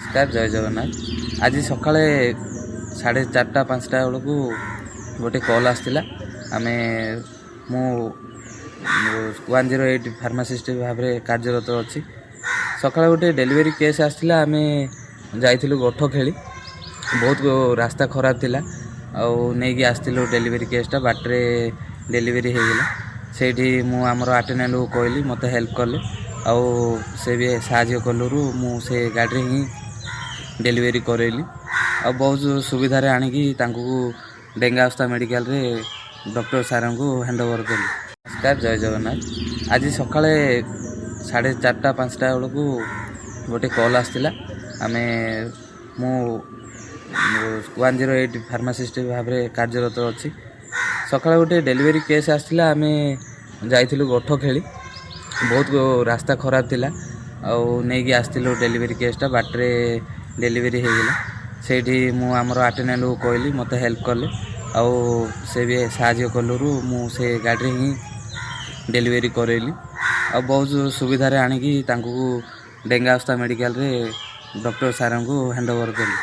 नमस्कार जय जगन्नाथ। आज सकाळे 4:30-5टा बेलू गोटे कॉल आसला। आम मु 108 फार्मासिस्ट भाव में कार्यरत अच्छी। सकाଳେ गोटे डेलीवरी केस आसला। आम जाइलु गोठ खेली, बहुत रास्ता खराब थिला। नहीं आसलु डेलीवरी केसटा बाटे डेलीवरी होगला। से मुझे अटेंडेंट को कहली, मत हेल्प कले से भी साहाय्य कलु से गाड़ी ही डेलीवरी करैली। बहुत सुविधा आणिकी डेंगावस्था मेडिकल रे डॉक्टर सार को हैंड ओवर कली। नमस्कार जय जगन्नाथ। आज सकाळे 4:30-5टा बेलू गोटे कॉल आसला। आम मु 108 फार्मासिस्ट भाव में कार्यरत अच्छी। सकाळे गोटे डेलीवरी केस आसला। आम जाइलु गोठ खेली, बहुत रास्ता खराब थिला। नहीं आसलु डेलीवरी केसटा बाटे डेलीवरी होगला। से मुझे अटेंडेंट को कहली, मत हेल्प कले से भी साहाय्य कलु से गाड़ी ही डेलीवरी करैली। बहुत सुविधा आणिकी डेंगावस्था मेडिकल रे डॉक्टर सार को हैंड ओवर कली।